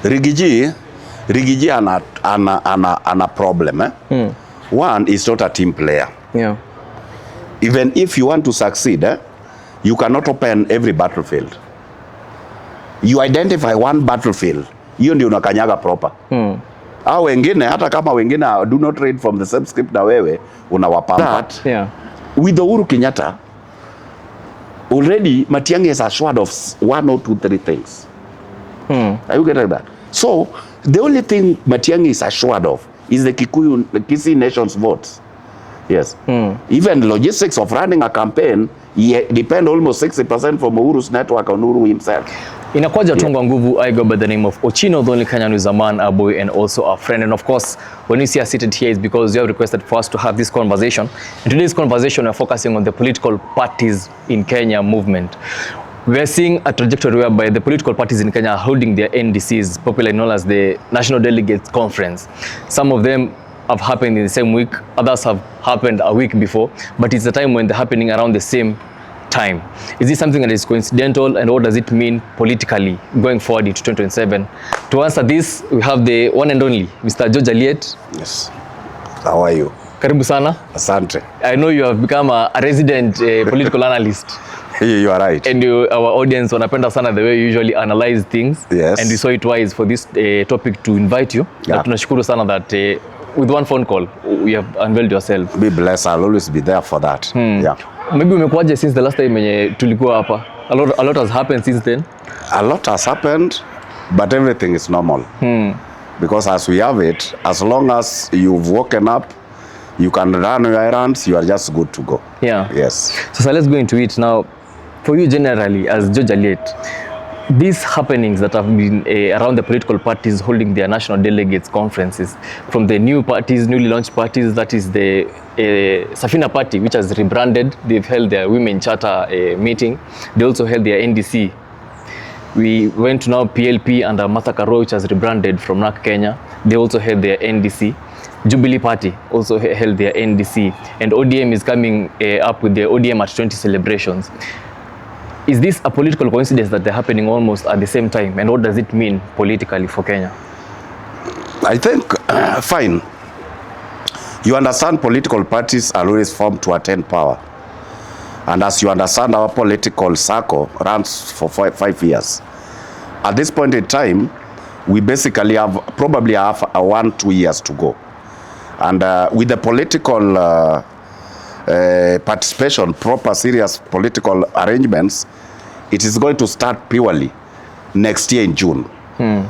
Rigiji ana problem. One is not a team player. Yeah. Even if you want to succeed, you cannot open every battlefield. You identify one battlefield, hiyo ndio unakanyaga proper. Au wengine hata kama wengine do not read from the same script na wewe unawapamba. Yeah. With Uhuru Kenyatta, already Matiang'i is assured of 1 or 2, 3 things. Are you getting that? So the only thing Matiang'i is assured of is the Kisii Nation's votes. Yes. Even logistics of running a campaign depend almost 60% from Uhuru's network on Uhuru himself. Inakuja Tungwa Nguvu. I go by the name of Ochino, the only Kenyan who is a man, a boy, and also a friend. And of course, when you see us seated here, it's because you have requested for us to have this conversation. In today's conversation, we're focusing on the political parties in Kenya movement. We're seeing a trajectory whereby the political parties in Kenya are holding their NDCs, popularly known as the National Delegates Conference. Some of them have happened in the same week, others have happened a week before, but it's a time when they're happening around the same time. Is this something that is coincidental, and what does it mean politically going forward into 2027? To answer this, we have the one and only Mr. George Aliet. Yes. How are you? Karibu sana. Asante. I know you have become a resident political analyst. You are right. And our audience wanapenda sana the way you usually analyze things. Yes. And we saw it wise for this topic to invite you. Yeah. Na tunashukuru sana that with one phone call you have unveiled yourself. Be blessed. I'll always be there for that. Yeah. Maybe umekuaje since the last time yenye tulikuwa hapa? A lot has happened since then. A lot has happened, but everything is normal. Because as we have it, as long as you've woken up, you can run your errands, you are just good to go. Yeah. Yes. So let's go into it now. For you generally, as George Aliet, these happenings that have been around the political parties holding their national delegates conferences, from the new parties, newly launched parties, that is the Safina Party, which has rebranded. They've held their Women Charter meeting. They also held their NDC. We went to now PLP under Martha Karua, which has rebranded from NAK Kenya. They also held their NDC. Jubilee Party also held their NDC. And ODM is coming up with their ODM at 20 celebrations. Is this a political coincidence that they're happening almost at the same time? And what does it mean politically for Kenya? I think, fine. You understand political parties are always formed to attain power. And as you understand, our political circle runs for 5 years. At this point in time, we basically probably have 1-2 years to go. And with the political participation, proper serious political arrangements, it is going to start purely next year in June.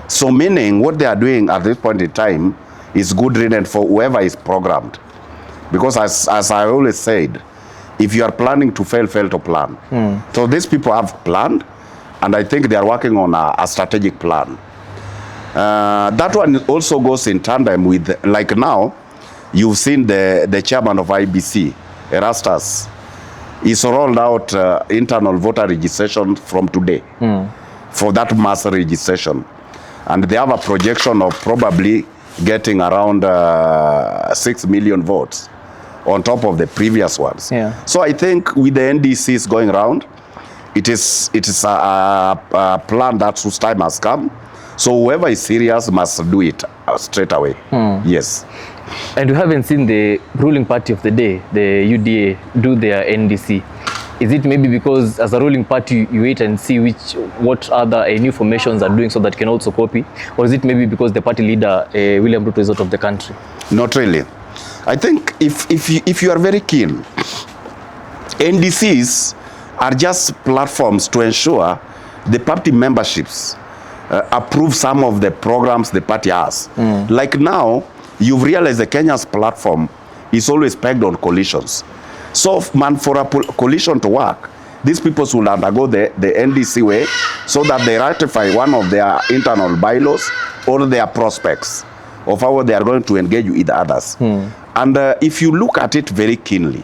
So meaning what they are doing at this point in time is good riddance for whoever is programmed. Because as I always said, if you are planning to fail to plan. So these people have planned, and I think they are working on a strategic plan. That one also goes in tandem with, like now, you've seen the chairman of IBC, Erastus, is rolled out internal voter registration from today for that mass registration. And they have a projection of probably getting around 6 million votes on top of the previous ones. Yeah. So I think with the NDCs going around, it is a plan that whose time has come. So whoever is serious must do it straight away. Yes. And we haven't seen the ruling party of the day, the UDA, do their NDC. Is it maybe because as a ruling party you wait and see what other new formations are doing so that can also copy? Or is it maybe because the party leader, William Ruto, is out of the country? Not really. I think if you are very keen, NDCs are just platforms to ensure the party memberships approve some of the programs the party has. Like now, you've realized the Kenya's platform is always pegged on coalitions. So, man, for a coalition to work, these people will undergo the NDC way so that they ratify one of their internal bylaws or their prospects of how they are going to engage with others. And if you look at it very keenly,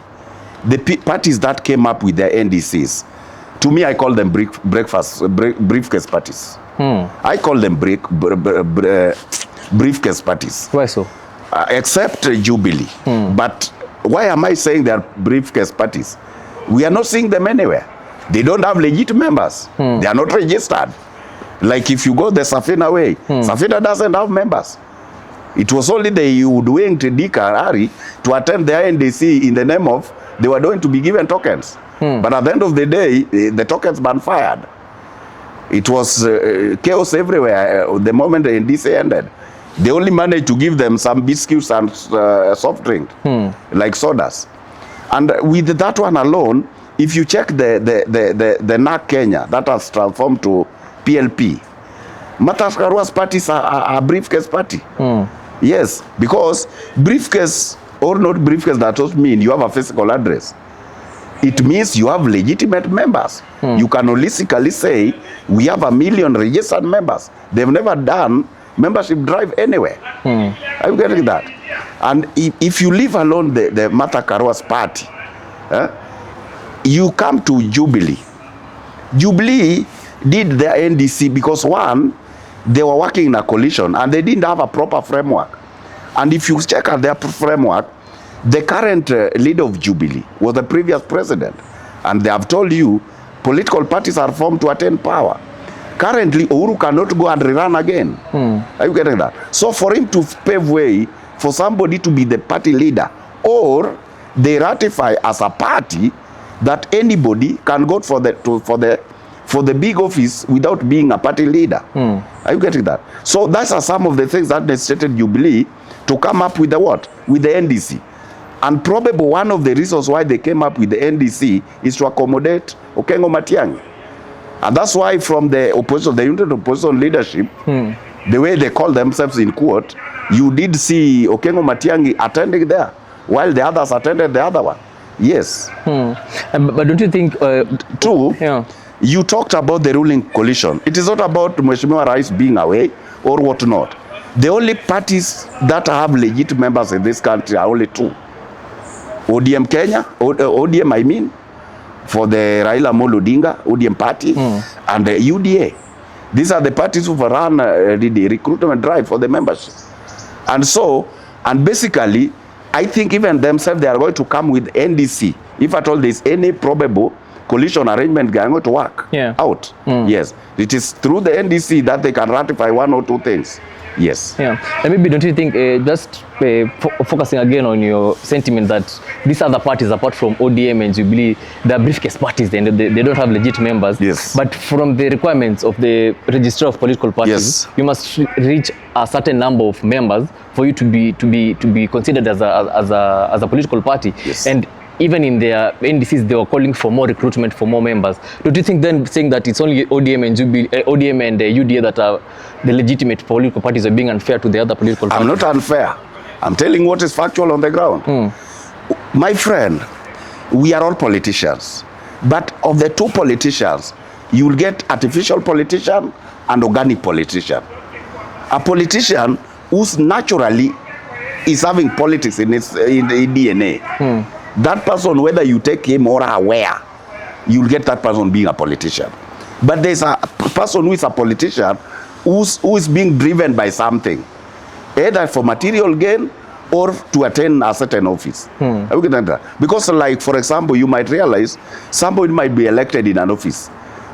the parties that came up with their NDCs, to me, I call them briefcase parties. I call them briefcase parties. Why so? Except Jubilee. But why am I saying they are briefcase parties? We are not seeing them anywhere. They don't have legit members. They are not registered. Like if you go the Safina way, Safina doesn't have members. It was only the doing to Harari to attend the NDC in the name of they were going to be given tokens. But at the end of the day, the tokens backfired. It was chaos everywhere the moment the NDC ended. They only managed to give them some biscuits and soft drink, like sodas. And with that one alone, if you check the NAC Kenya, that has transformed to PLP, Martha Karua's party is a briefcase party. Yes, because briefcase or not briefcase, that doesn't mean you have a physical address. It means you have legitimate members. You can holistically say, we have 1 million registered members. They've never done membership drive anywhere. Are you getting that? And if you leave alone the Martha Karua's party, you come to Jubilee. Jubilee did their NDC because one, they were working in a coalition and they didn't have a proper framework. And if you check out their framework, the current leader of Jubilee was the previous president. And they have told you, political parties are formed to attain power. Currently, Uhuru cannot go and rerun again. Are you getting that? So for him to pave way for somebody to be the party leader, or they ratify as a party that anybody can go for the big office without being a party leader. Are you getting that? So those are some of the things that necessitated Jubilee to come up with the what? With the NDC. And probably one of the reasons why they came up with the NDC is to accommodate Okengo Matiang'i. And that's why from the opposition, the united opposition leadership, the way they call themselves in court, you did see Okengo Matiang'i attending there, while the others attended the other one. Yes. But don't you think... Two, you talked about the ruling coalition. It is not about Mheshimiwa Rais being away or whatnot. The only parties that have legit members in this country are only two. ODM Kenya, ODM I mean, for the Raila Odinga, ODM party, and the UDA. These are the parties who run the recruitment drive for the membership. And basically, I think even themselves, they are going to come with NDC. If at all there's any probable coalition arrangement going to work out. Yes, it is through the NDC that they can ratify one or two things. Yes. Yeah. And maybe don't you think just focusing again on your sentiment that these other parties apart from ODM and Jubilee, they're briefcase parties, they don't have legit members. Yes. But from the requirements of the Registrar of Political Parties, you must reach a certain number of members for you to be considered as a political party. Yes. And even in their NDCs, they were calling for more recruitment, for more members. Don't you think then saying that it's only ODM and Jubilee, ODM and UDA that are the legitimate political parties are being unfair to the other political parties? I'm not unfair. I'm telling what is factual on the ground. My friend, we are all politicians. But of the two politicians, you will get artificial politician and organic politician. A politician who's naturally is having politics in its DNA. That person, whether you take him or her where, you'll get that person being a politician. But there's a person who is a politician who is being driven by something, either for material gain or to attain a certain office. Because like, for example, you might realize somebody might be elected in an office.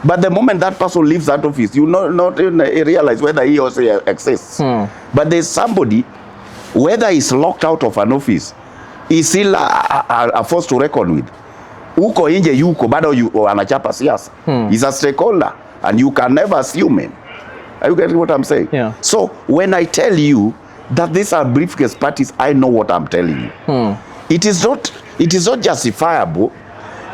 But the moment that person leaves that office, you not even realize whether he or she exists. But there's somebody, whether he's locked out of an office, is still a force to reckon with. Uko inje yuko bado anachapa siasa. He's a stakeholder and you can never assume him. Are you getting what I'm saying? Yeah. So when I tell you that these are briefcase parties, I know what I'm telling you. It is not justifiable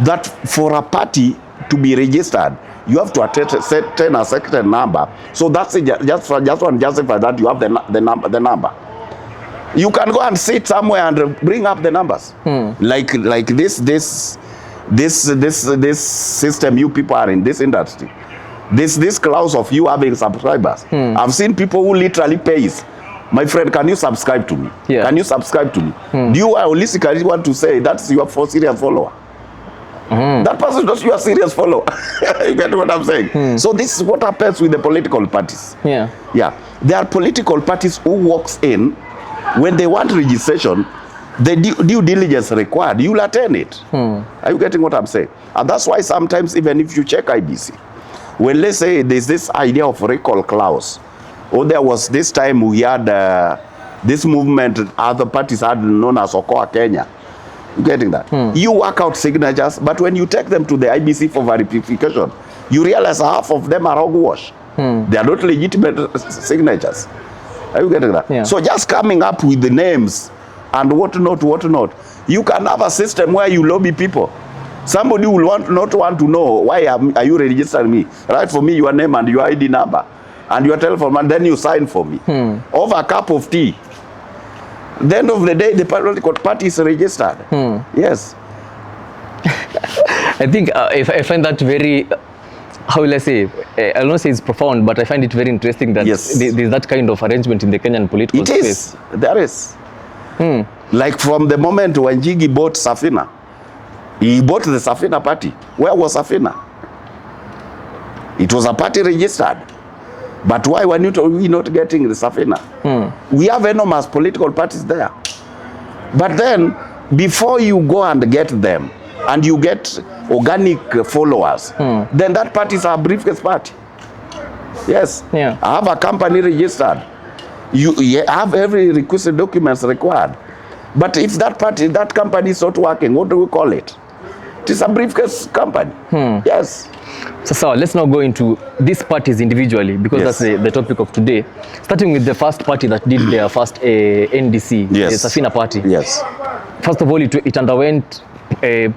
that for a party to be registered, you have to attain a certain number. So that's it, just one justify that you have the number. You can go and sit somewhere and bring up the numbers. Like this system you people are in, this industry. This clause of you having subscribers. I've seen people who literally pays. My friend, can you subscribe to me? Can you subscribe to me? Do you holistically want to say that's your serious follower? That person is not your serious follower. You get what I'm saying? So this is what happens with the political parties. There are political parties who walks in. When they want registration, the due diligence required, you'll attend it. Are you getting what I'm saying? And that's why sometimes, even if you check IBC, when let's say there's this idea of recall clause, or there was this time we had this movement other parties had known as Okoa Kenya. You getting that? You work out signatures, but when you take them to the IBC for verification, you realize half of them are hogwash. They are not legitimate signatures. Are you getting that? Yeah. So just coming up with the names and whatnot. You can have a system where you lobby people. Somebody will not want to know why are you registering me. Write for me your name and your ID number and your telephone, and then you sign for me over a cup of tea. At the end of the day, the political party is registered. Yes. I think I find that very, how will I say, I'll not say it's profound, but I find it very interesting that there's that kind of arrangement in the Kenyan political space. It is. There is. Like from the moment Wanjigi bought Safina, he bought the Safina Party. Where was Safina? It was a party registered. But why were we not getting the Safina? We have enormous political parties there. But then, before you go and get them, and you get organic followers, then that party is a Briefcase Party. Yes. Yeah. I have a company registered. You have every requisite documents required. But if that company is not working, what do we call it? It is a Briefcase company. Yes. So let's now go into these parties individually, because that's the topic of today. Starting with the first party that did their first NDC, the Safina Party. Yes. First of all, it underwent the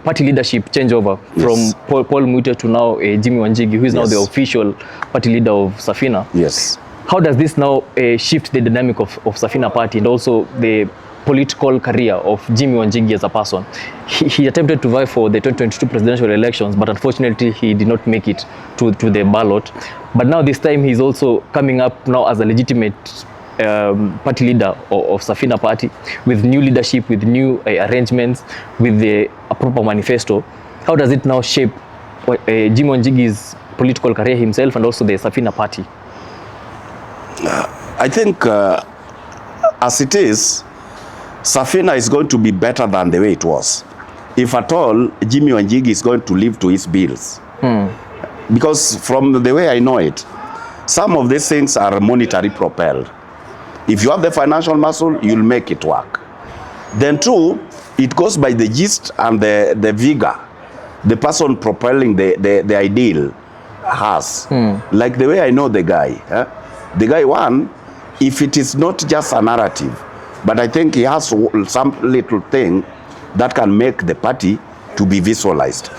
party leadership changeover from Paul Muite to now Jimmy Wanjigi, who is now the official party leader of Safina. Yes. How does this now shift the dynamic of Safina Party and also the political career of Jimmy Wanjigi as a person? He attempted to vie for the 2022 presidential elections, but unfortunately he did not make it to the ballot. But now this time he's also coming up now as a legitimate party leader of Safina Party, with new leadership, with new arrangements, with a proper manifesto. How does it now shape Jimmy Wanjigi's political career himself and also the Safina Party? I think as it is, Safina is going to be better than the way it was. If at all, Jimmy Wanjigi is going to live to his bills. Because from the way I know it, some of these things are monetary propelled. If you have the financial muscle, you'll make it work. Then two, it goes by the gist and the vigor the person propelling the ideal has. Like the way I know the guy. The guy, one, if it is not just a narrative, but I think he has some little thing that can make the party to be visualized.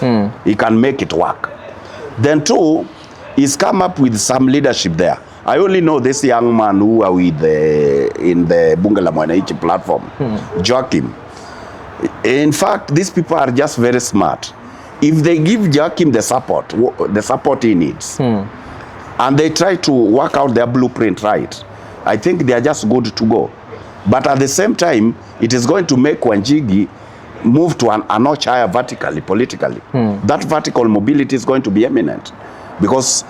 He can make it work. Then two, he's come up with some leadership there. I only know this young man who are with in the Bunge la Mwananchi platform, Joachim. In fact, these people are just very smart. If they give Joachim the support he needs, and they try to work out their blueprint right, I think they are just good to go. But at the same time, it is going to make Wanjigi move to a notch higher vertically, politically. That vertical mobility is going to be eminent. Because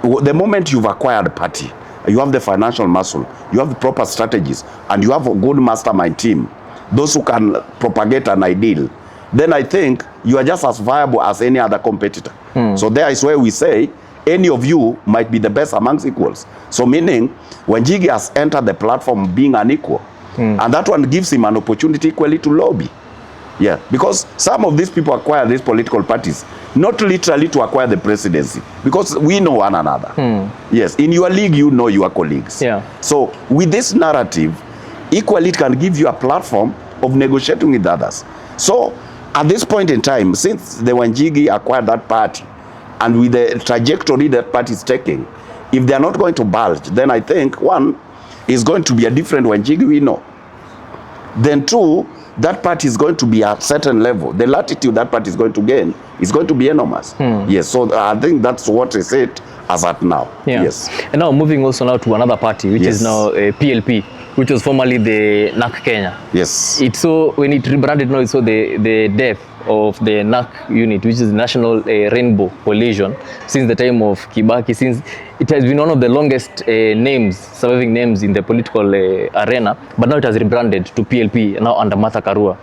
the moment you've acquired a party, you have the financial muscle, you have the proper strategies, and you have a good mastermind team, those who can propagate an ideal, then I think you are just as viable as any other competitor. So there is where we say, any of you might be the best amongst equals. So meaning, Wanjigi has entered the platform being an equal. And that one gives him an opportunity equally to lobby. Yeah, because some of these people acquire these political parties, not literally to acquire the presidency, because we know one another. Yes, in your league, you know your colleagues. Yeah. So with this narrative, equally it can give you a platform of negotiating with others. So at this point in time, since the Wanjigi acquired that party, and with the trajectory that party is taking, if they are not going to bulge, then I think, one, is going to be a different Wanjigi we know. Then two, that party is going to be at a certain level. The latitude that party is going to gain is going to be enormous. Yes, so I think that's what is it as at now. Yeah. Yes. And now moving also now to another party, which is now PLP, which was formerly the NAC Kenya. Yes. It's so, when it rebranded now, it's so the death of the NAC unit, which is National Rainbow Coalition, since the time of Kibaki, since it has been one of the longest surviving names in the political arena, but now it has rebranded to PLP, now under Martha Karua.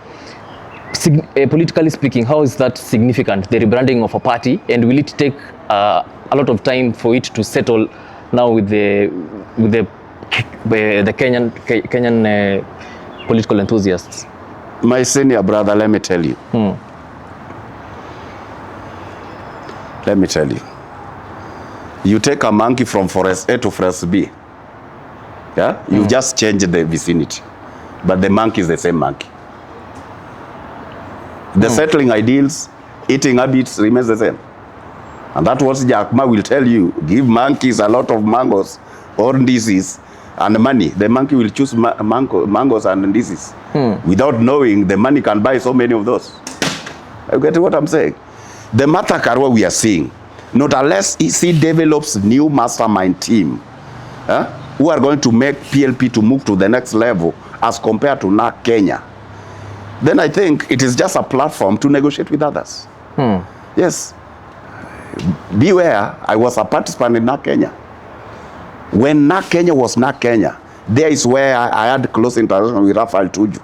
politically speaking, how is that significant, the rebranding of a party, and will it take a lot of time for it to settle now with the Kenyan political enthusiasts? My senior brother, let me tell you. Let me tell you. You take a monkey from forest A to forest B. Yeah? You just change the vicinity. But the monkey is the same monkey. The settling ideals, eating habits remains the same. And that's what Jack Ma will tell you. Give monkeys a lot of mangoes or disease and money. The monkey will choose mangoes and disease. Without knowing the money can buy so many of those. You get what I'm saying? The Martha Karua we are seeing, not unless he develops new mastermind team who are going to make PLP to move to the next level as compared to NARC Kenya, then I think it is just a platform to negotiate with others. Yes. Beware, I was a participant in NARC Kenya. When NARC Kenya was NARC Kenya, there is where I had close interaction with Rafael Tuju.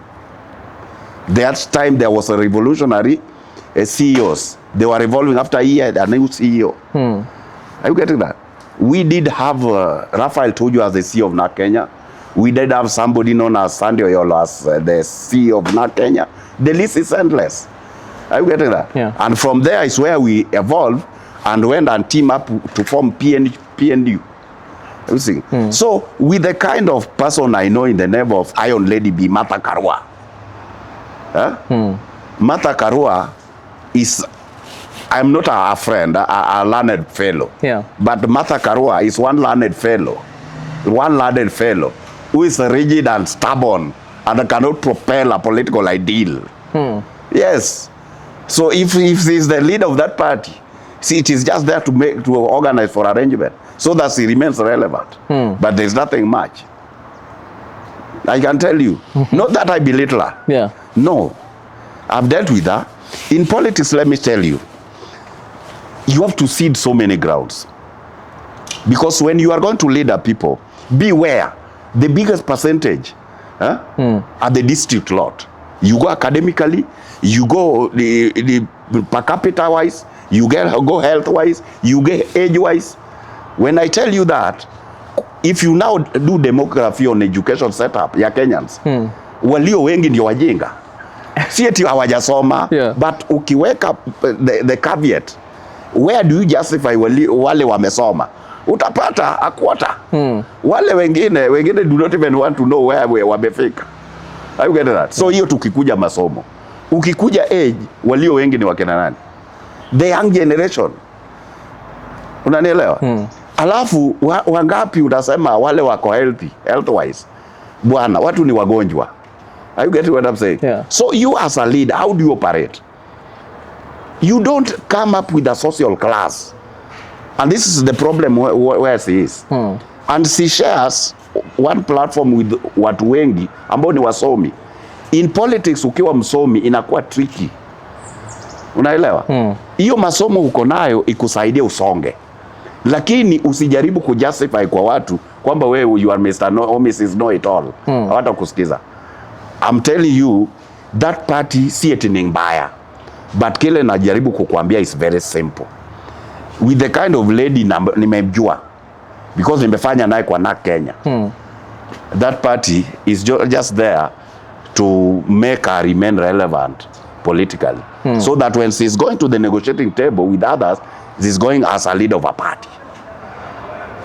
That time there was a revolutionary CEOs. They were evolving after a year, a new CEO. Are you getting that? We did have Rafael Tuju as the CEO of NARC Kenya. We did have somebody known as Sandy Oyolo as the CEO of NARC Kenya. The list is endless. Are you getting that? Yeah. And from there is where we evolved and went and team up to form PNU. You see? So with the kind of person I know in the name of Iron Lady B, Martha Karua. Martha Karua is, I'm not a friend, a learned fellow. Yeah. But Martha Karua is one learned fellow who is rigid and stubborn and cannot propel a political ideal. Yes. So if he's the leader of that party, see, it is just there to organize for arrangement so that he remains relevant. But there's nothing much. I can tell you. Not that I belittle her. Yeah. No. I've dealt with her. In politics, let me tell you, you have to cede so many grounds. Because when you are going to lead a people, beware, the biggest percentage are the district lot. You go academically, you go the per capita wise, you go health wise, you get age wise. When I tell you that, if you now do demography on education setup ya Kenyans, walio wengi ndio wajinga. Si eti hawajasoma, but ukiweka the caveat, where do you justify wale wamesoma? Utapata a quarter. Wale wengine do not even want to know where wamefika. Are you getting that? So hiyo tukikuja masomo. Ukikuja age, walio wengi ni wakina nani? The young generation. Unanielewa? Alafu wangapi utasema wale wako health wise. Bwana, watu ni wagonjwa. Are you getting what I'm saying? Yeah. So you as a leader, how do you operate? You don't come up with a social class. And this is the problem where she is. And she shares one platform with watu wengi ambao ni wasomi. In politics ukiwa msomi inakuwa tricky. Unaelewa? Hiyo masomo uko nayo ikusaidie usonge. Lakini usijaribu kujustify kwa watu kwamba wewe you are Mr. No or Mrs. Know It All. Hawata kusikiza. I'm telling you that party si eti ni mbaya. But kile najaribu kukuambia is very simple. With the kind of lady nimemjua, because nimefanya naye kwa NARC Kenya. That party is just there to make her remain relevant politically. So that when she's going to the negotiating table with others, she's going as a leader of a party.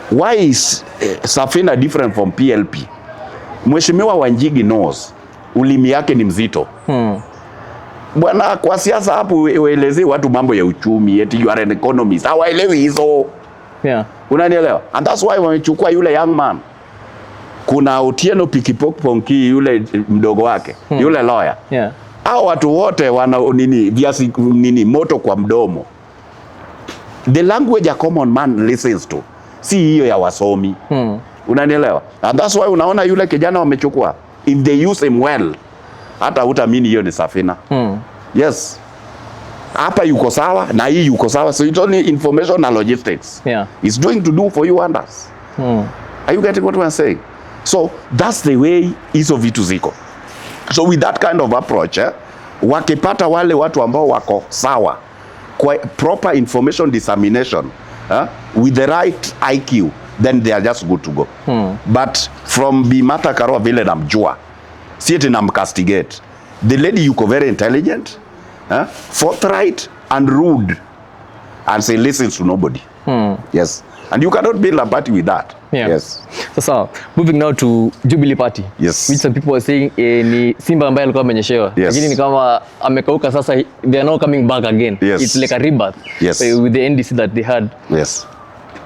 Why is Safina different from PLP? Mheshimiwa Wanjigi knows ulimi yake ni mzito. Bwana, kwa siasa hapo uelezee watu mambo ya uchumi, eti you are an economist. Hawaelewi hizo. Yeah. Unanielewa? And that's why wamechukua yule young man. Kuna Otieno Pikipokponki yule mdogo wake, yule lawyer. Yeah. Hao watu wote wana moto kwa mdomo. The language a common man listens to. Si hiyo ya wasomi. Unanielewa? And that's why unaona yule kijana wamechukua. If they use him well, hata utamini hiyo ni Safina. Yes. Hapa yuko sawa na hii yuko sawa. So it's only information and logistics. Yeah. It's doing to do for you and us. Are you getting what I'm saying? So that's the way hizo vitu ziko. So with that kind of approach, wakipata wale watu ambao wako sawa, kwa proper information dissemination, with the right IQ, then they are just good to go. But from Martha Karua vile namjua, si eti namcastigate. The lady yuko very intelligent, forthright and rude, and say listens to nobody. Yes. And you cannot build a party with that. Yeah. Yes. So moving now to Jubilee Party. Yes. Which some people are saying ni Simba ambaye alikuwa amenyeshewa. Yes. Lakini ni kama amekauka sasa, they are now coming back again. Yes. It's like a rebirth. Yes. With the NDC that they had. Yes.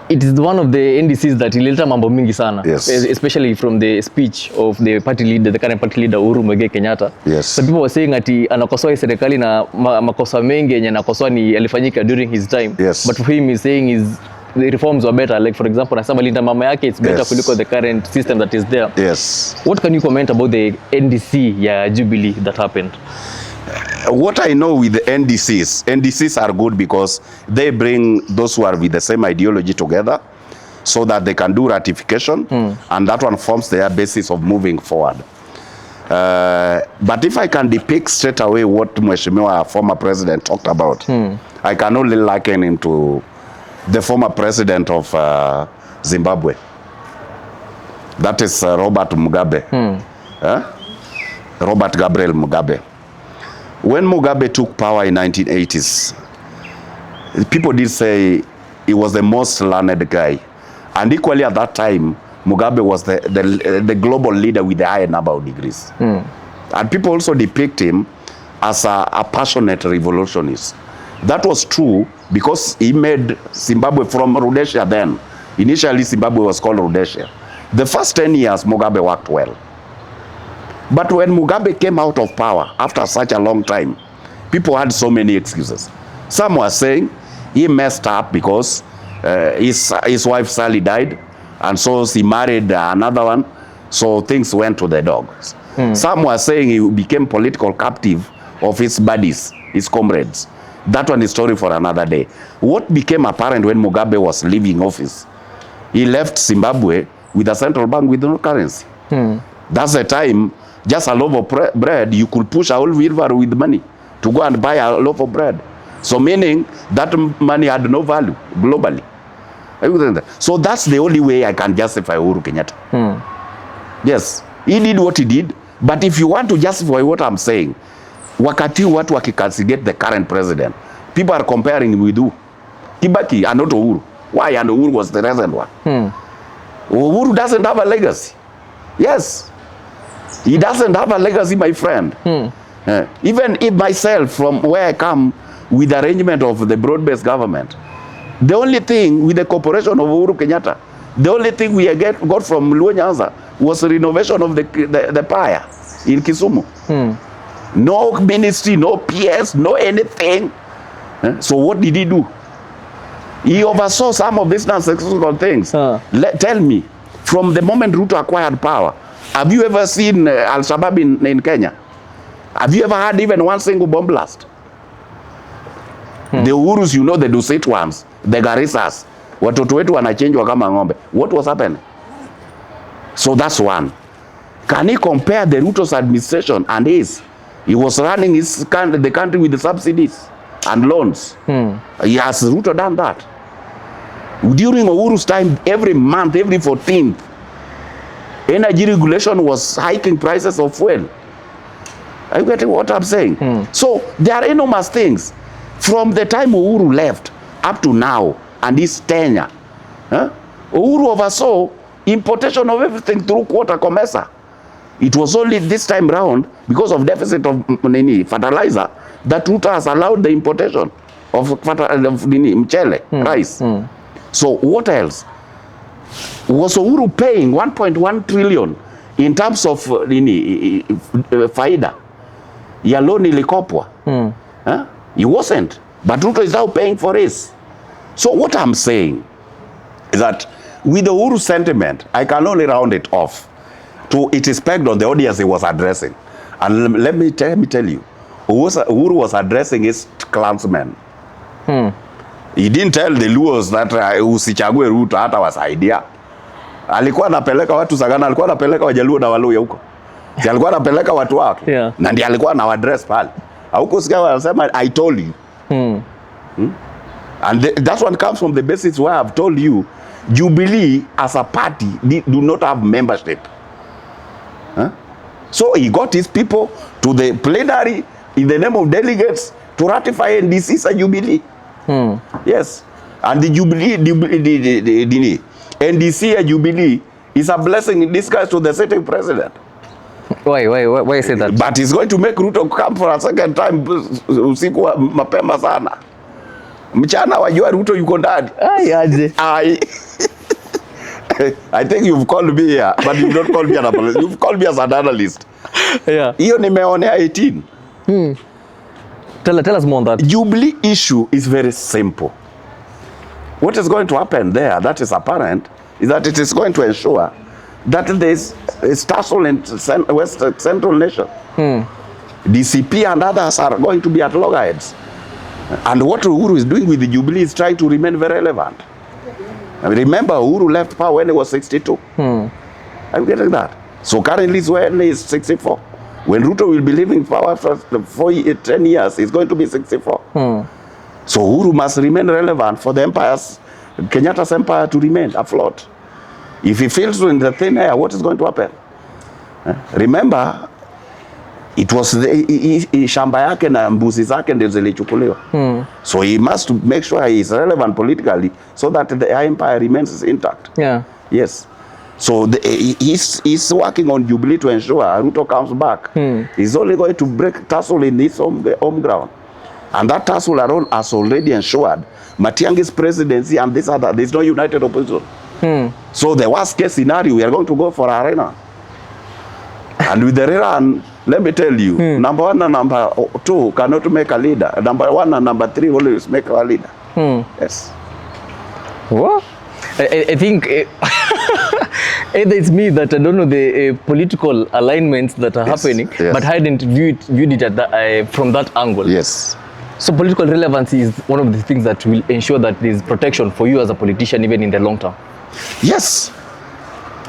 It is one of the NDCs that ilileta mambo mingi sana. Yes. Especially from the speech of the party leader, the current party leader Uhuru Kenyatta. Yes. So people were saying ati anakosoa serikali na makosa mengi yenye anakosoa ni alifanyika during his time. Yes. But for him he's saying is the reforms were better. Like for example, nasema linda mama yake, it's better kuliko the current system that is there. Yes. What can you comment about the NDC ya Jubilee that happened? What I know with the NDCs are good because they bring those who are with the same ideology together so that they can do ratification, and that one forms their basis of moving forward. But if I can depict straight away what Mheshimiwa former president talked about, I can only liken him to the former president of Zimbabwe. That is Robert Mugabe. Robert Gabriel Mugabe. When Mugabe took power in 1980s, people did say he was the most learned guy. And equally at that time, Mugabe was the global leader with the high number of degrees. And people also depict him as a passionate revolutionist. That was true because he made Zimbabwe from Rhodesia then. Initially, Zimbabwe was called Rhodesia. The first 10 years, Mugabe worked well. But when Mugabe came out of power after such a long time, people had so many excuses. Some were saying he messed up because his wife Sally died, and so he married another one, so things went to the dogs. Some were saying he became political captive of his buddies, his comrades. That one is story for another day. What became apparent when Mugabe was leaving office, he left Zimbabwe with a central bank with no currency. That's the time, just a loaf of bread, you could push a whole wheelbarrow with money to go and buy a loaf of bread. So meaning that money had no value globally. So that's the only way I can justify Uhuru Kenyatta. Yes, he did what he did, but if you want to justify what I'm saying, wakati watu wakicastigate the current president, people are comparing him with who? Kibaki and not Uhuru. Why? And Uhuru was the recent one. Uhuru doesn't have a legacy. Yes, he doesn't have a legacy, my friend. Even if myself, from where I come, with the arrangement of the broad-based government, the only thing with the corporation of Uhuru Kenyatta, the only thing we got from Luo Nyanza was the renovation of the pier in Kisumu. No ministry, no PS, no anything. So what did he do? He oversaw some of these nonsensical things. Tell me, from the moment Ruto acquired power, have you ever seen Al-Shabaab in Kenya? Have you ever had even one single bomb blast? The Uhurus, you know, the Dusit ones, the Garisas, watoto wetu wanachenjwa kama ng'ombe. What was happening? So that's one. Can he compare the Ruto's administration and his? He was running the country with the subsidies and loans. Has Ruto done that? During Uhuru's time, every month, every 14th, energy regulation was hiking prices of fuel. Are you getting what I'm saying? So there are enormous things. From the time Uhuru left up to now and his tenure, Uhuru oversaw importation of everything through quota COMESA. It was only this time round, because of deficit of fertilizer, that Ruto has allowed the importation of mchele, rice. So what else? Was Uhuru paying 1.1 trillion in terms of faida? Ya loan ilikopwa. He wasn't. But Ruto is now paying for this. So what I'm saying is that with the Uhuru sentiment, I can only round it off to it is pegged on the audience he was addressing. And let me tell you, Uhuru was addressing his clansmen. He didn't tell the Luos that usichague Ruto hata wasaidia. Alikuwa anapeleka watu Sagana, alikuwa anapeleka Wajaluo na Waluya huko. Alikuwa anapeleka watu wake. Na ndiye alikuwa na address pale. Haukusikia wanasema I told you. And that one comes from the basis where I've told you Jubilee as a party do not have membership. So he got his people to the plenary in the name of delegates to ratify NDC as a Jubilee. Yes. And the Jubilee, the NDC and Jubilee is a blessing in disguise to the sitting president. Why you say that? But he's going to make Ruto come for a second time usiku mapema sana. Mchana wajua Ruto yuko ndani. Aje. I think you've called me here, but you've not called me an analyst. You've called me as an analyst. Yeah. Hiyo nimeonea 18. Tell us more on that. Jubilee issue is very simple. What is going to happen there, that is apparent, is that it is going to ensure that there is a tussle in West Central Nation. DCP and others are going to be at loggerheads. And what Uhuru is doing with the Jubilee is trying to remain very relevant. I mean, remember, Uhuru left power when he was 62. I'm getting that. So currently when he is 64. When Ruto will be leaving power for 10 years, he's going to be 64. So Uhuru must remain relevant for the empire's, Kenyatta's empire to remain afloat. If he fails in the thin air, what is going to happen? Remember, it was shamba yake na mbuzi zake ndio zilichukuliwa. So he must make sure he is relevant politically so that the empire remains intact. Yeah. Yes. So he's working on Jubilee to ensure Ruto comes back. He's only going to break tussle in his home ground. And that tussle alone has already ensured Matiangi's presidency and this other, there's no united opposition. So the worst case scenario, we are going to go for arena. And with the rerun, let me tell you, number 1 and number 2 cannot make a leader. Number 1 and number 3 always make a leader. Yes. What? I think either it's me that I don't know the political alignments that are happening, but I hadn't viewed it at from that angle. Yes. So political relevancy is one of the things that will ensure that there is protection for you as a politician even in the long term. Yes.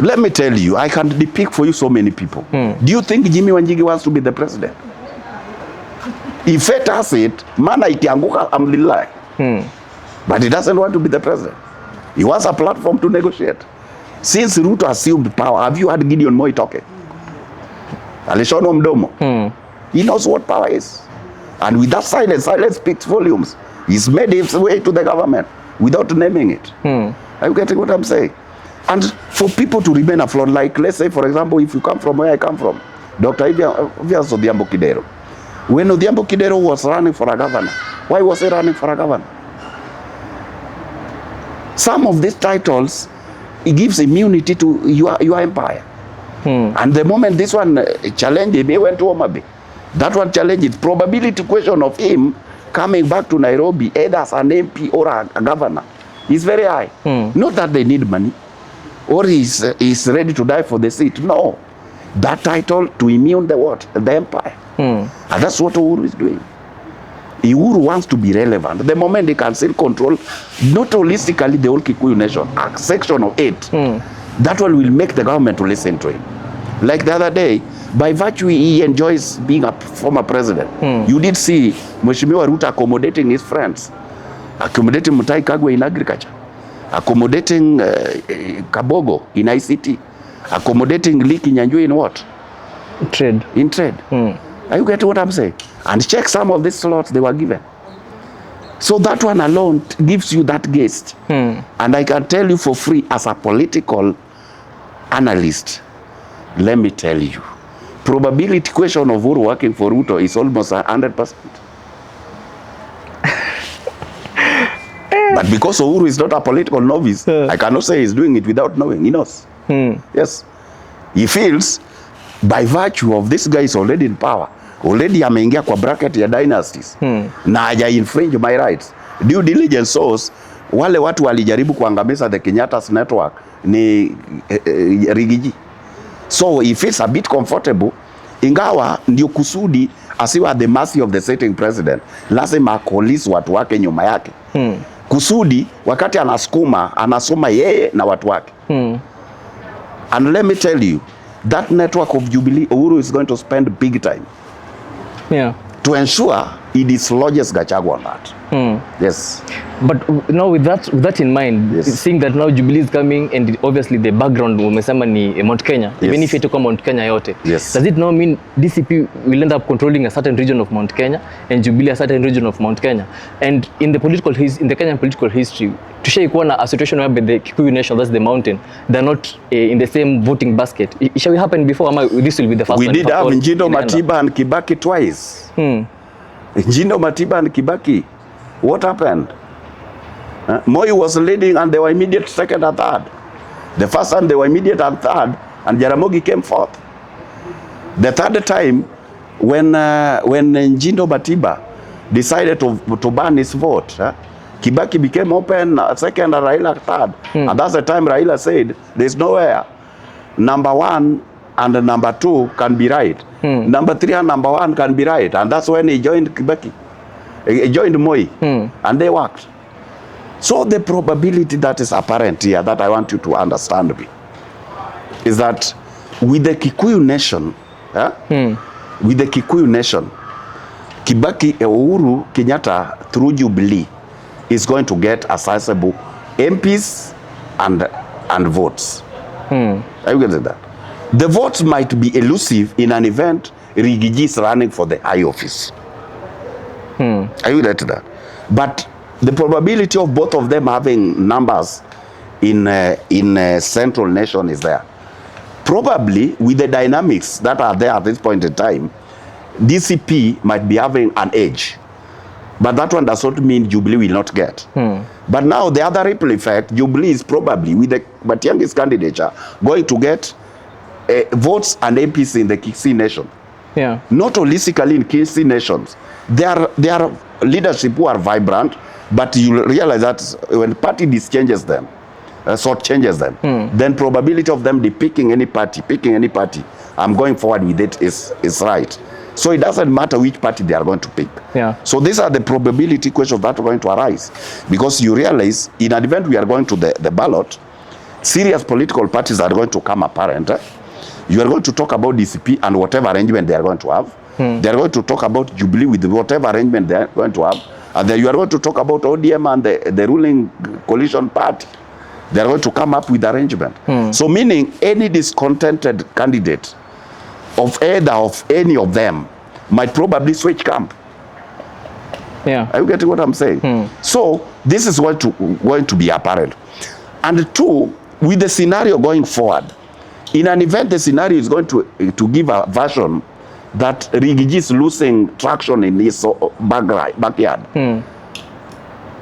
Let me tell you, I can depict for you so many people. Do you think Jimmy Wanjigi wants to be the president? If fate has it, mana ikianguka amlilai. But he doesn't want to be the president. He wants a platform to negotiate. Since Ruto assumed power, have you heard Gideon Moi talking? Alishono mdomo. He knows what power is. And with that silence speaks volumes. He's made his way to the government without naming it. Are you getting what I'm saying? And for people to remain afloat, like let's say, for example, if you come from where I come from, Dr. Ivias Odhiambo Kidero. When Odhiambo Kidero was running for a governor, why was he running for a governor? Some of these titles, it gives immunity to your empire. And the moment this one challenged him, he went to Omabe. That one challenged it. Probability question of him coming back to Nairobi, either as an MP or a governor, is very high. Not that they need money, or he's ready to die for the seat. No. That title to immune the what? The empire. And that's what Uhuru is doing. Uhuru wants to be relevant. The moment he can still control, not holistically the whole Kikuyu nation, a section of it, that one will make the government to listen to him. Like the other day, by virtue he enjoys being a former president. You did see Mheshimiwa Ruto accommodating his friends, accommodating Mutahi Kagwe in agriculture, accommodating Kabogo in ICT, accommodating Lee Kinyanjui in what? Trade. In trade. Are you getting what I'm saying? And check some of these slots they were given. So that one alone gives you that gist. And I can tell you for free as a political analyst, let me tell you, probability question of Uhuru working for Ruto is almost 100%. But because Uhuru is not a political novice, I cannot say he's doing it without knowing. He knows. Yes. He feels by virtue of this guy is already in power, already ameingia kwa bracket ya dynasties, na haja infringe my rights. Due diligence source, wale watu walijaribu kuangamiza the Kenyatta's network ni Rigiji. So he feels a bit comfortable, ingawa ndio kusudi asiwa the mercy of the sitting president, lazima akolisi watu wake nyuma yake. Kusudi wakati anasoma yeye na watu wake. And let me tell you, that network of Jubilee, Uhuru is going to spend big time. Yeah. to ensure he dislodges Gachagua on that. Yes. But now with that in mind, Yes. seeing that now Jubilee is coming and obviously the background umesema ni Mount Kenya, even if itoka Mount Kenya yote, Yes. does it now mean DCP will end up controlling a certain region of Mount Kenya and Jubilee a certain region of Mount Kenya? And in the Kenyan political history, tushaikuwa na a situation where the Kikuyu nation, that's the mountain, they're not in the same voting basket. It shall happen before, ama this will be the first We one? did have Njindo Matiba and Kibaki twice. Njindo Matiba and Kibaki. What happened? Moi was leading and they were immediate second and third. The first time they were immediate and third, and Jaramogi came fourth. The third time, when Njindo Matiba decided to ban his vote, Kibaki became open second and Raila third. And that's the time Raila said, there's nowhere number 1 and number 2 can be right. Number 3 and number 1 can be right. And that's when he joined Kibaki. He joined Moi. And they worked. So the probability that is apparent here, that I want you to understand me, is that with the Kikuyu nation, with the Kikuyu nation, Kibaki, Uhuru Kenyatta, through Jubilee, is going to get a sizable MPs and votes. Are you getting that? The votes might be elusive in an event Rigiji is running for the high office. Are you getting that? But the probability of both of them having numbers in central nation is there. Probably with the dynamics that are there at this point in time, DCP might be having an edge. But that one does not mean Jubilee will not get. But now the other ripple effect, Jubilee is probably, with the Matiang'i's candidature, going to get votes and MPs in the Kisii nation. Yeah. Not holistically in Kisii nations. They are leadership who are vibrant, but you realize that when party changes them, changes them, then probability of them picking any party, I'm going forward with it is right. So it doesn't matter which party they are going to pick. Yeah. So these are the probability questions that are going to arise. Because you realize, in an event we are going to the ballot, serious political parties are going to come apparent. You are going to talk about DCP and whatever arrangement they are going to have. They are going to talk about Jubilee with whatever arrangement they are going to have. And then you are going to talk about ODM and the ruling coalition party. They are going to come up with arrangement. So meaning any discontented candidate of either of any of them might probably switch camp. Yeah. Are you getting what I'm saying? So this is going to be apparent. And two, with the scenario going forward, in an event the scenario is going to give a version that Rigiji is losing traction in his backyard,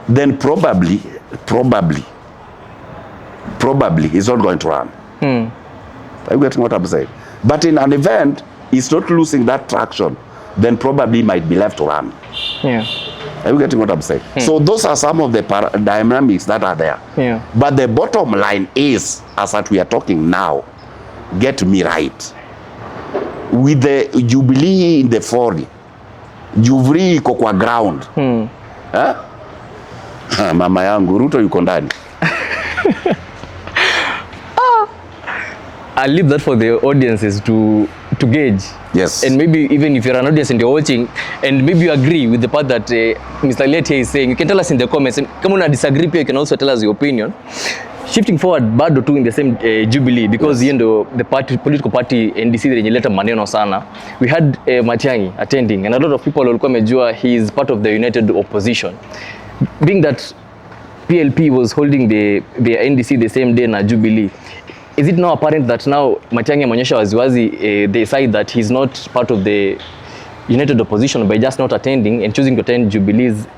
then probably he's not going to run. Are you getting what I'm saying? But in an event he's not losing that traction, then probably might be left to run. Yeah. Are you getting what I'm saying? So those are some of the dynamics that are there. Yeah. But the bottom line is, as that we are talking now, get me right. With the Jubilee in the 40, Jubilee iko kwa ground. Mama yangu, Ruto yuko ndani. I'll leave that for the audiences to gauge. Yes. And maybe even if you're an audience and you're watching, and maybe you agree with the part that Mr. Aliet here is saying, you can tell us in the comments. And come on, I disagree, you can also tell us your opinion. Shifting forward, bado tu in the same Jubilee, because yes, the political party NDC renyeleta maneno sana. We had Matiang'i attending, and a lot of people walikuwa wamejua he is part of the united opposition. Being that PLP was holding the NDC the same day na Jubilee, is it now apparent that now Matiang'i ameonyesha waziwazi they decide that he's not part of the united opposition by just not attending and choosing to attend Jubilee's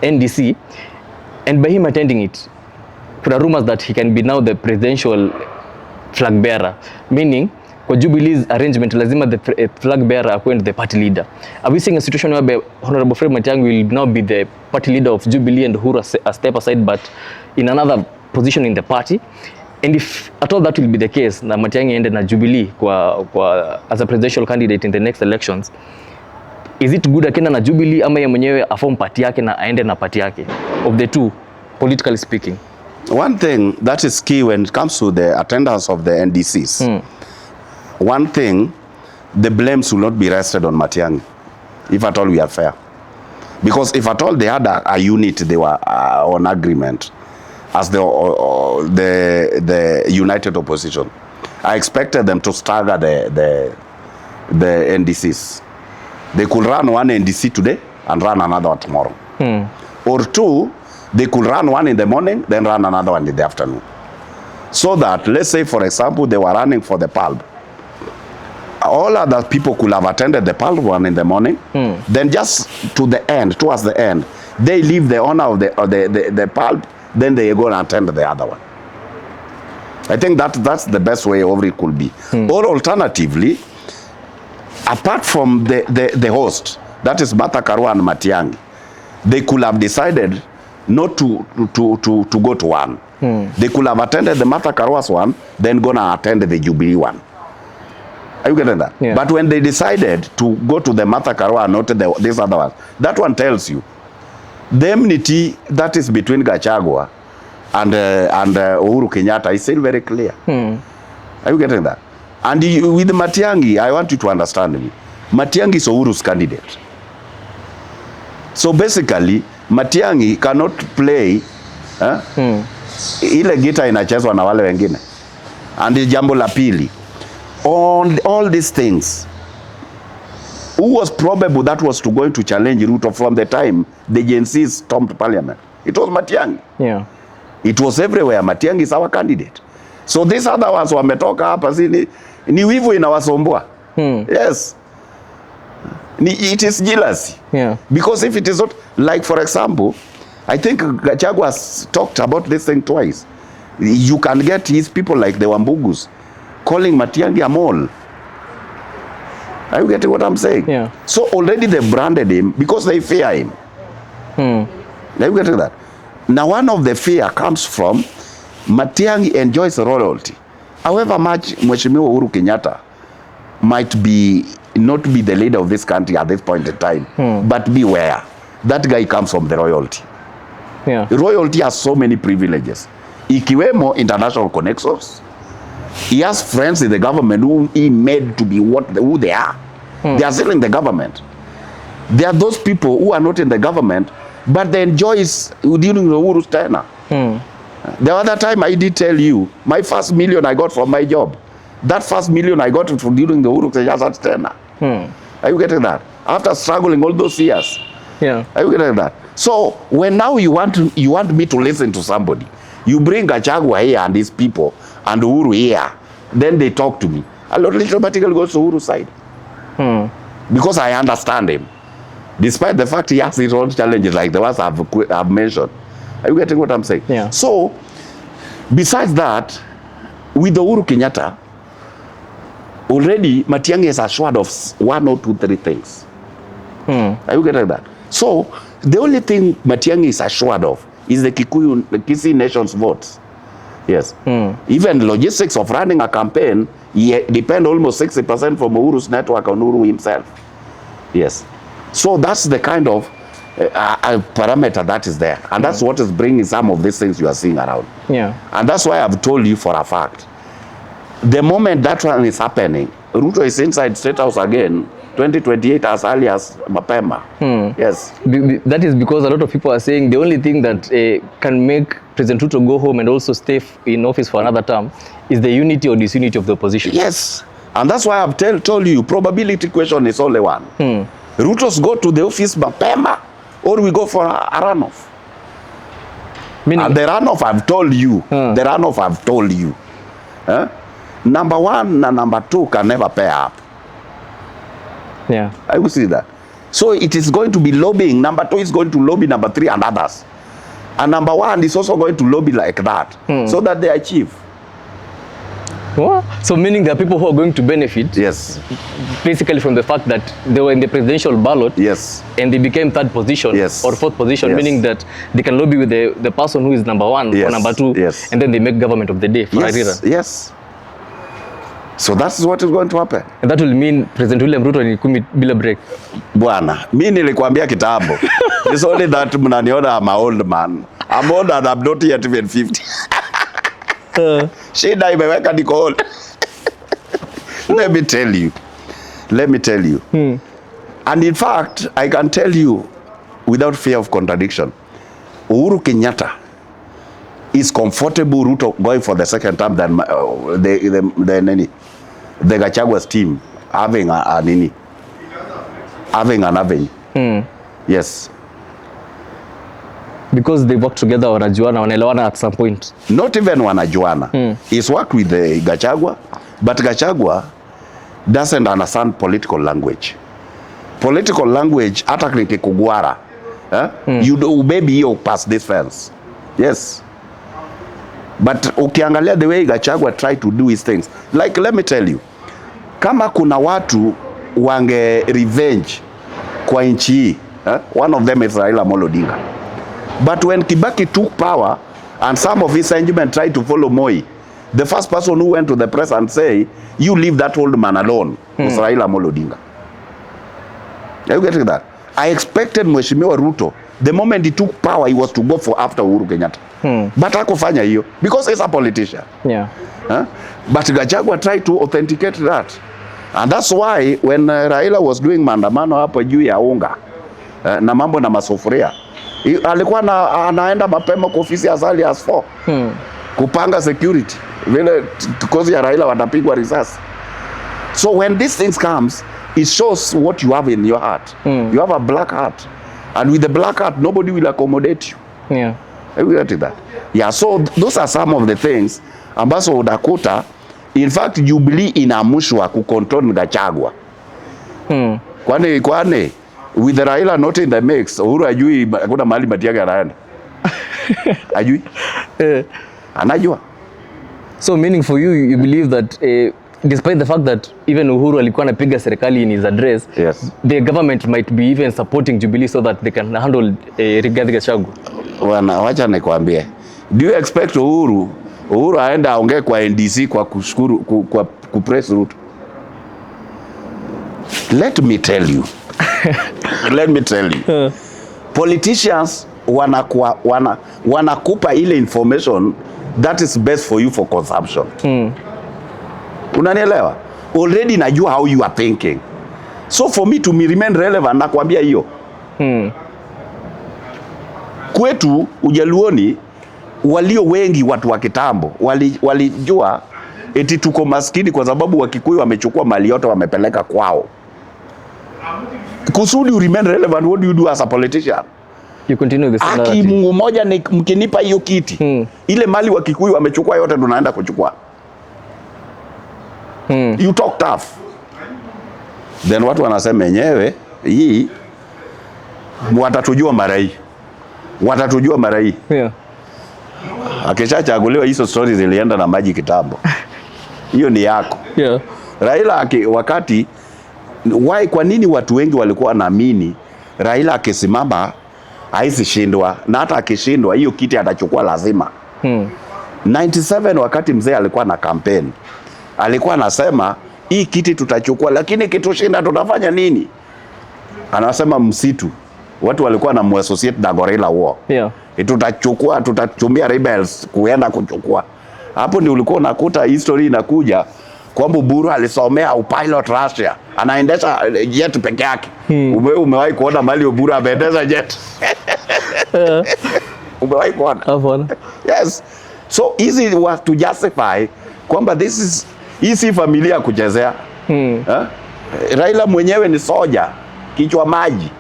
NDC, and by him attending it, there are rumors that he can be now the presidential flag bearer, meaning kwa Jubilee's arrangement lazima the flag bearer akuwe the party leader. Are we seeing a situation where Honorable Fred Matiangi will now be the party leader of Jubilee and Uhuru a step aside but in another position in the party? And if at all that will be the case, na Matiang'i ende na Jubilee as a presidential candidate in the next elections, is it good akenda na Jubilee ama yeye mwenyewe aform party yake na aende na party yake, of the two, politically speaking? One thing that is key when it comes to the attendance of the NDCs, one thing, the blames will not be rested on Matiang'i. if at all we are fair. Because if at all they had a unit, they were on agreement as the united opposition, I expected them to stagger the NDCs. They could run one NDC today and run another one tomorrow. Or two, they could run one in the morning, then run another one in the afternoon. So that, let's say, for example, they were running for the PLP. All other people could have attended the PLP one in the morning. Then just towards the end, they leave the honor of the PLP, then they go and attend the other one. I think that's the best way over it could be. Or alternatively, apart from the host, that is Martha Karua and Matiang'i, they could have decided not to go to one. They could have attended the Martha Karua's one, then gonna attend the Jubilee one. Are you getting that? Yeah. But when they decided to go to the Martha Karua and not this other one, that one tells you the enmity that is between Gachagua and Uhuru Kenyatta is still very clear. Are you getting that? And with Matiang'i, I want you to understand me. Matiang'i is Uhuru's candidate. So basically, Matiang'i cannot play ile gita inachezwa na wale wengine. And jambo la pili, on all these things, who was probable that was going to challenge Ruto from the time the Gen Zs stormed parliament? It was Matiang'i. Yeah. It was everywhere. Matiang'i is our candidate. So these other ones wametoka hapa ni wivu inawasumbua. Yes. It is jealousy. Yeah. Because if it is not, like for example, I think Gachagua has talked about this thing twice. You can get his people like the Wambugus calling Matiang'i a mole. Are you getting what I'm saying? Yeah. So already they branded him because they fear him. Are you getting that? Now one of the fear comes from Matiang'i enjoys royalty. However much Mheshimiwa Uhuru Kenyatta might not be the leader of this country at this point in time, but beware, that guy comes from the royalty. Yeah. Royalty has so many privileges. Ikiwemo international connections. He has friends in the government who he made to be who they are. They are still in the government. There are those people who are not in the government, but they enjoy during the Uhuru's tenure. The other time I did tell you, my first million I got from my job. That first million I got from during the Uhuru Kenyatta's tenure. Are you getting that? After struggling all those years. Yeah. Are you getting that? So when now you want me to listen to somebody, you bring Gachagua here and his people and Uhuru here, then they talk to me. A lot automatically goes to Uhuru's side. Because I understand him. Despite the fact he has his own challenges like the ones I've mentioned. Are you getting what I'm saying? Yeah. So, besides that, with the Uhuru Kenyatta, already Matiang'i is assured of 1 or 2, 3 things. Are you getting that? So, the only thing Matiang'i is assured of is the Kisii Nation's votes. Yes. Even logistics of running a campaign depend almost 60% from Uhuru's network on Uhuru himself. Yes. So that's the kind of parameter that is there. And that's what is bringing some of these things you are seeing around. Yeah. And that's why I've told you for a fact. The moment that one is happening, Ruto is inside State House again, 2028 as early as mapema. Yes. That is because a lot of people are saying the only thing that can make President Ruto go home and also stay in office for another term is the unity or disunity of the opposition. Yes. And that's why I've told you, probability question is only one. Ruto's go to the office mapema, or we go for a runoff. Meaning, and the runoff I've told you, the runoff I've told you. Number 1 and number 2 can never pair up. Yeah. I will see that. So it is going to be lobbying. Number 2 is going to lobby number 3 and others. And number 1 is also going to lobby like that, so that they achieve. What? So meaning there are people who are going to benefit, yes, basically from the fact that they were in the presidential ballot, yes, and they became 3rd position, yes, or 4th position, yes, meaning that they can lobby with the person who is number 1, yes, or number 2, yes, and then they make government of the day for yes, Raila. Yes. So that's what is going to happen. And that will mean President William Ruto ni kumi bila break. Bwana, mimi nilikwambia kitambo. It's only that mnaniona I'm an old man. I'm old and I'm not yet even 50. Shida imeweka niko old. Let me tell you. And in fact, I can tell you without fear of contradiction, Uhuru Kenyatta is comfortable Ruto going for the second term than the Gachagua's team having an avenue. Yes. Because they work together, wanajuana, wanaelewana at some point. Not even wanajuana. He's worked with the Gachagua, but Gachagua doesn't understand political language. Political language, hata kugwara. You do maybe you pass this fence. Yes. But ukiangalia the way Gachagua tried to do his things. Like, let me tell you, kama kuna watu wange revenge kwa nchi hii, one of them is Raila Odinga. But when Kibaki took power and some of his henchmen tried to follow Moi, the first person who went to the press and say, you leave that old man alone, was Raila Odinga. Are you getting that? I expected Mheshimiwa Ruto, the moment he took power, he was to go for after Uhuru Kenyatta. But hakufanya hiyo because he's a politician. Yeah. But Gachagua tried to authenticate that. And that's why when Raila was doing maandamano hapo juu ya unga na mambo na masufuria, alikuwa anaenda mapema kwa ofisi as early as 4 kupanga security vile because ya Raila watapigwa risasi. So when these things comes, it shows what you have in your heart. You have a black heart, and with the black heart nobody will accommodate you. Yeah. Are you getting that? Yeah, so those are some of the things ambazo unakuta. In fact, Jubilee inaamushwa kucontrol Gachagua. Kwani with the Raila not in the mix, Uhuru ajui kuna mahali Matiang'i anaenda. Ajui? Anajua. So meaning for you, you believe that despite the fact that even Uhuru alikuwa anapiga serikali in his address, yes, the government might be even supporting Jubilee so that they can handle Rigathi Gachagua. Wacha nikwambie. Do you expect Uhuru aenda aongee kwa NDC kwa kushukuru ku press Ruto? Let me tell you. Let me tell you. Politicians wanakupa ile information that is best for you for consumption. Unanielewa? Already najua how you are thinking. So for me to remain relevant, nakwambia hiyo. Kwetu Ujaluoni, walio wengi watu wa kitambo walijua eti tuko maskini kwa sababu Wakikuyu wamechukua mali yote wamepeleka kwao. Kusudi you remain relevant, what do you do as a politician? You continue the same narrative. Mungu moja mkinipa hiyo kiti, ile mali Wakikuyu wamechukua yote tunaenda kuchukua. You talk tough. Then watu wanasema yenyewe hii watatujua mara hii. Watatujua mara hii. Yeah. Akishachaguliwa hizo stories zilienda na maji kitambo. Hiyo ni yako. Yeah. Raila wakati kwa nini watu wengi walikuwa wanaamini Raila akisimama haisi shindwa, na hata akishindwa hiyo kiti atachukua lazima. 97 wakati mzee alikuwa na campaign, alikuwa anasema hii kiti tutachukua, lakini kitushinda tutafanya nini? Anasema msitu. Watu walikuwa na muassociate na gorilla war. Yeah. Tutachukua, tutatumia rebels kuenda kuchukua. Hapo ndio ulikuwa unakuta history inakuja kwamba Uhuru alisomea upilot Russia, anaendesha jet peke yake. Umewahi kuona mali Uhuru ameendesha jet? Umewahi kuona? Hapana. Yes. So easy was to justify kwamba this is easy familia kuchezea. Raila mwenyewe ni soja, kichwa maji,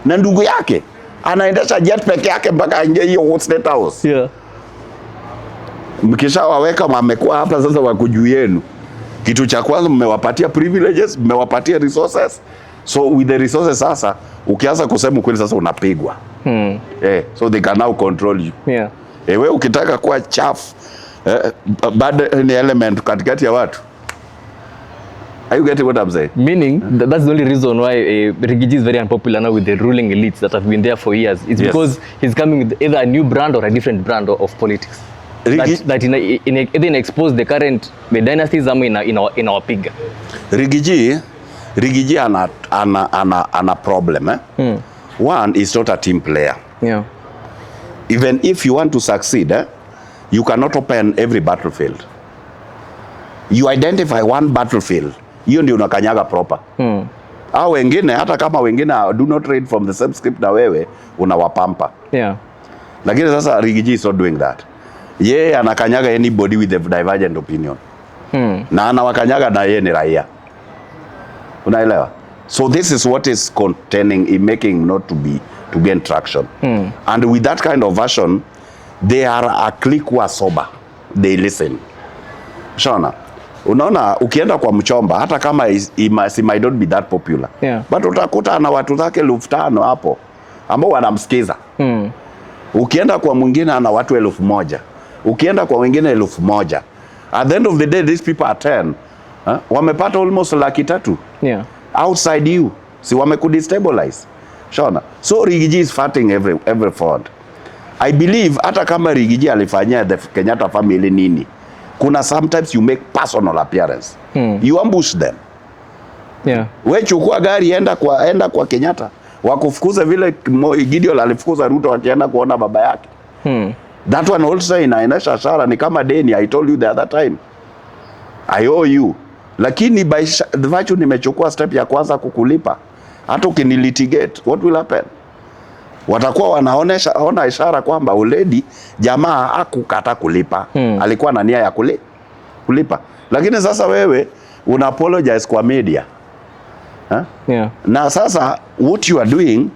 na ndugu yake anaendesha jet peke yake mpaka aingie hiyo State House. Yeah. Mkishawaweka wamekuwa hapa sasa wako juu yenu. Kitu cha kwanza mmewapatia privileges, mmewapatia resources. So with the resources sasa ukianza kusema kweli sasa unapigwa. So they can now control you. Yeah. Wewe ukitaka kuwa chafu, bad ni element katikati ya watu. Are you getting what I'm saying? Meaning that's the only reason why Rigiji is very unpopular now with the ruling elites that have been there for years. It's because he's coming with either a new brand or a different brand of politics. That either expose the current dynasties ama inawapiga. Rigiji ana problem. One is not a team player. Yeah. Even if you want to succeed, you cannot open every battlefield. You identify one battlefield, hiyo ndio unakanyaga proper. Au wengine hata kama wengine do not read from the same script na wewe unawapampa. Yeah. Lakini sasa Rigiji is not doing that. Yeye anakanyaga anybody with a divergent opinion. Na anawakanyaga na yeye ni raia. Unaelewa? So this is what is containing in making not to gain traction. And with that kind of version, they are a clique wa sober. They listen. Shona. Unaona ukienda kwa Mchomba hata kama he might not be that popular. Yeah. But utakuta ana watu zake 5,000 hapo ambao wanamsikiza. Ukienda kwa mwingine ana watu 1,000. Ukienda kwa wengine 1,000. At the end of the day these people are 10. Wamepata almost 300,000. Yeah. Outside you. Si wamekudestabilize. Shona. So Rigiji is fighting every front. I believe hata kama Rigiji alifanyia the Kenyatta family nini, kuna sometimes you make personal appearance. You ambush them. Yeah. We chukua gari enda kwa Kenyatta. Wakufukuza vile Gideon alifukuza Ruto akienda kuona baba yake. That one also inaenesha shara ni kama deni. I told you the other time. I owe you. Lakini by the virtue nimechukua step ya kwanza kukulipa. Hata ukinilitigate, what will happen? Watakuwa wanaona ishara kwamba already jamaa hakukata kulipa. Alikuwa na nia ya kulipa. Lakini sasa wewe una apologize kwa media. Yeah. Na sasa what you are doing,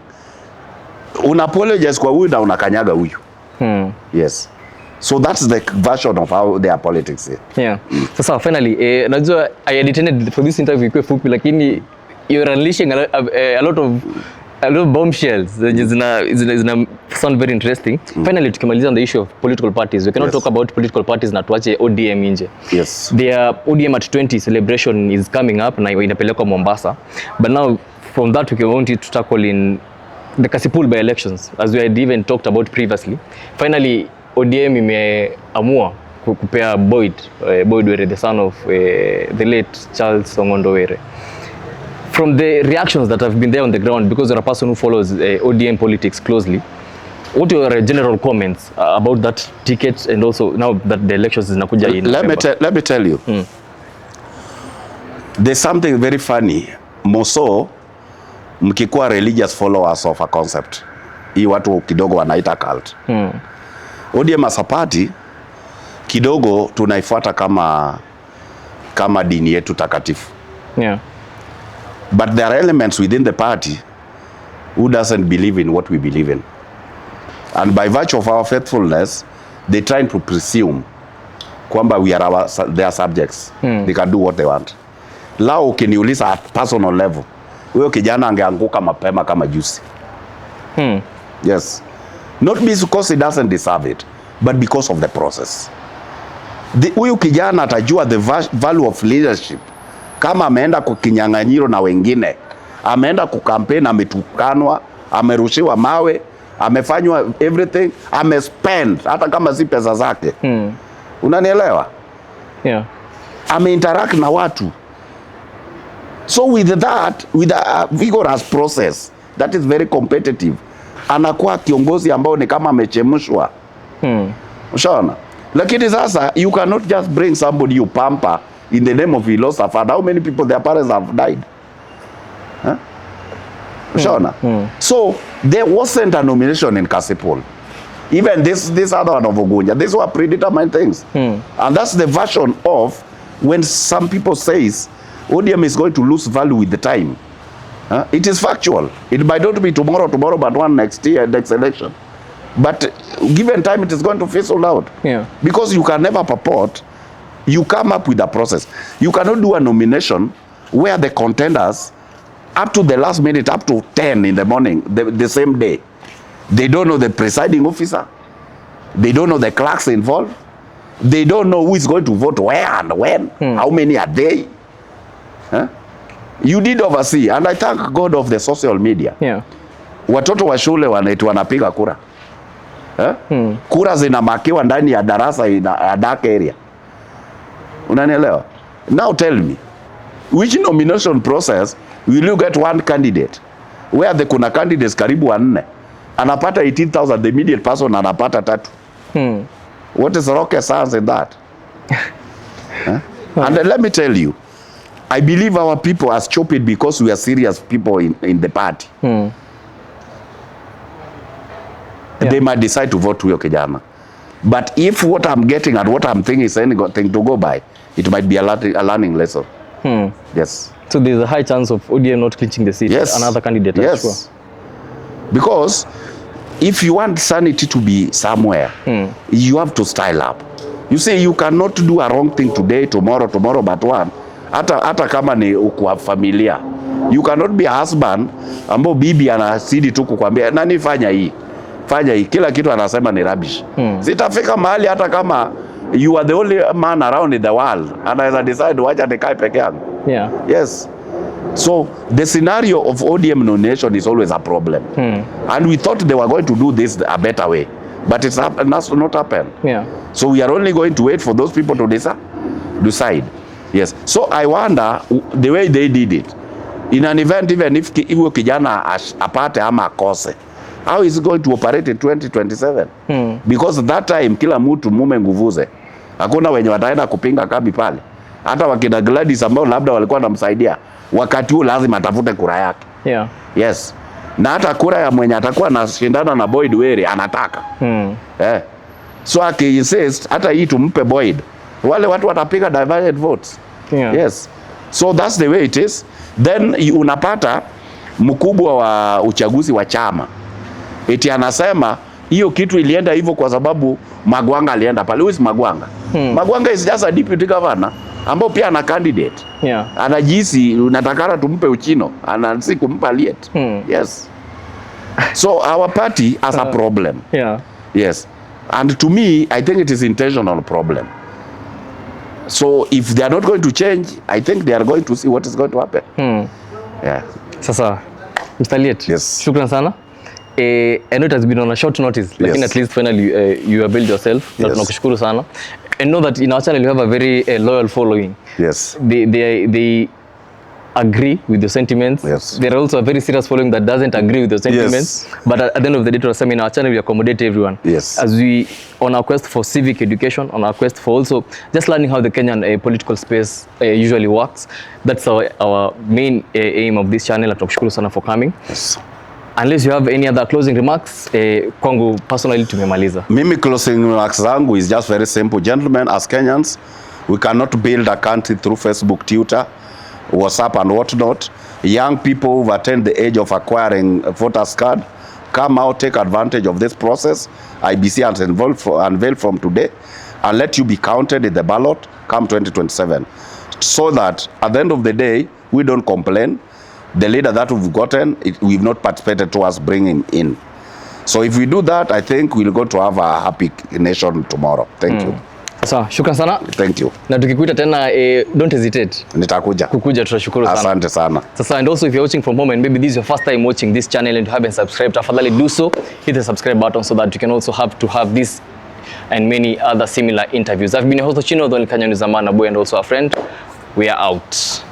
una apologize kwa huyu na unakanyaga huyu. Yes. So that's the version of how their politics is. Yeah. Sasa finally, najua I had intended for this interview ikuwe fupi, lakini you're unleashing a lot of bombshells. Zina sound very interesting. Finally, tukimaliza on the issue of political parties, we cannot talk about political parties na tuache ODM nje. Yes. Their ODM at 20 celebration is coming up na inapelekwa Mombasa. But now from that we want to tackle in the Kasipul by elections, as we had even talked about previously. Finally, ODM imeamua kupea Boyd Were, the son of the late Charles Ong'ondo Were. From the reactions that have been there on the ground, because you're a person who follows ODM politics closely, what are your general comments about that ticket, and also now that the elections is nakuja in November? Let me tell you. There's something very funny. Moso mkikuwa religious followers of a concept. Hii watu kidogo wanaita cult. ODM as a party kidogo tunaifuata kama dini yetu takatifu. Yeah. But there are elements within the party who doesn't believe in what we believe in. And by virtue of our faithfulness, they try to presume kwamba we are their subjects. They can do what they want. Lao ukiniuliza at personal level, huyo kijana angeanguka mapema kama juice. Yes. Not because he doesn't deserve it, but because of the process. Huyu kijana atajua the value of leadership. Kama ameenda kukinyang'anyiro na wengine, ameenda kukampeni, ametukanwa, amerushiwa mawe, amefanywa everything, amespend hata kama si pesa zake. Unanielewa? Yeah. Ameinteract na watu. So with that, with a vigorous process that is very competitive, anakuwa kiongozi ambao ni kama amechemshwa. Ushaona? Lakini sasa you cannot just bring somebody you pamper in the name of philosophy. How many people their parents have died? Ushaona? So there wasn't a nomination in Kasipul. Even this other one of Ogunja, these were predetermined things. And that's the version of when some people says ODM is going to lose value with the time. It is factual. It might not be tomorrow, but one next year, next election. But given time, it is going to fizzle out. Yeah. Because you can never purport. You come up with a process. You cannot do a nomination where the contenders, up to the last minute, up to 10 in the morning, the same day, they don't know the presiding officer. They don't know the clerks involved. They don't know who is going to vote where and when. How many are they? You did oversee, and I thank God of the social media. Yeah. Watoto wa shule wanapiga kura. Kura zinamakiwa ndani ya darasa ya dark area. Unanielewa? Now tell me, which nomination process will you get one candidate where kuna candidates karibu 4 anapata 18,000, the immediate person anapata 3? What is rocket science in that? And let me tell you, I believe our people are stupid because we are serious people in the party. Yeah. They might decide to vote huyo kijana. But if what I'm getting and what I'm thinking is anything to go by, it might be a learning lesson. Yes. So there's a high chance of ODM not clinching the seat. Yes. Another candidate. Yes. Sure. Because if you want sanity to be somewhere, you have to style up. You say you cannot do a wrong thing today, tomorrow, but one. Hata kama ni ukwa familia. You cannot be a husband ambao bibi anasidi tu kukwambia nani fanya hii. Fanya hii. Kila kitu anasema ni rubbish. Sitafika mahali hata kama you are the only man around in the world. Anaweza decide wacha nikae peke yangu. Yeah. Yes. So the scenario of ODM nomination is always a problem. And we thought they were going to do this a better way. But it's not happened. Yeah. So we are only going to wait for those people to decide. Yes. So I wonder the way they did it. In an event, even if kijana apate ama akose, how is it going to operate in 2027? Because at that time, kila mtu mume nguvuze. Hakuna wenye wataenda kupinga kambi pale. Hata wakina Gladys ambao labda walikuwa wanamsaidia, wakati huu lazima atafute kura yake. Yeah. Yes. Na hata kura ya mwenye atakuwa anashindana na Boyd Were anataka. So aki-insist hata hii tumpe Boyd. Wale watu watapiga divided votes. Yeah. Yes. So that's the way it is. Then unapata mkubwa wa uchaguzi wa chama eti anasema hiyo kitu ilienda hivyo kwa sababu Magwanga alienda pale. Who is Magwanga? Magwanga is just a deputy governor ambao pia ana candidate. Yeah. Anajisi unatakana tumpe Uchino, anasi kumpa Aliet. Yes. So our party has a problem. Yeah. Yes. And to me, I think it is intentional problem. So if they are not going to change, I think they are going to see what is going to happen. Yeah. Sasa, Mr. Aliet, yes. Shukran sana. I know it has been on a short notice, yes. Lakini at least finally you have built yourself. Yes. Tunakushukuru sana. And know that in our channel you have a very loyal following. Yes. They agree with your sentiments. Yes. There are also a very serious following that doesn't agree with your sentiments. Yes. But at the end of the day, in our channel we accommodate everyone. Yes. As we on our quest for civic education, on our quest for also just learning how the Kenyan political space usually works. That's our main aim of this channel. Tunakushukuru sana for coming. Yes. Unless you have any other closing remarks, kwangu personally tumemaliza. Mimi closing remarks zangu is just very simple. Gentlemen, as Kenyans, we cannot build a country through Facebook, Twitter, WhatsApp and whatnot. Young people who've attained the age of acquiring a voter's card, come out, take advantage of this process. IBC has unveiled from today and let you be counted in the ballot come 2027. So that at the end of the day, we don't complain. The leader that we've gotten, we've not participated towards bringing in. So if we do that, I think we're going to have a happy nation tomorrow. Thank you. Sawa, shukran sana. Thank you. Na tukikuita tena don't hesitate. Nitakuja. Kukuja, tutashukuru sana. Asante sana. Sasa, and also if you're watching from home and maybe this is your first time watching this channel and you haven't subscribed, tafadhali do so. Hit the subscribe button so that you can also have this and many other similar interviews. I've been your host Chino, the only Kenyan who's a man, a boy and also a friend. We are out.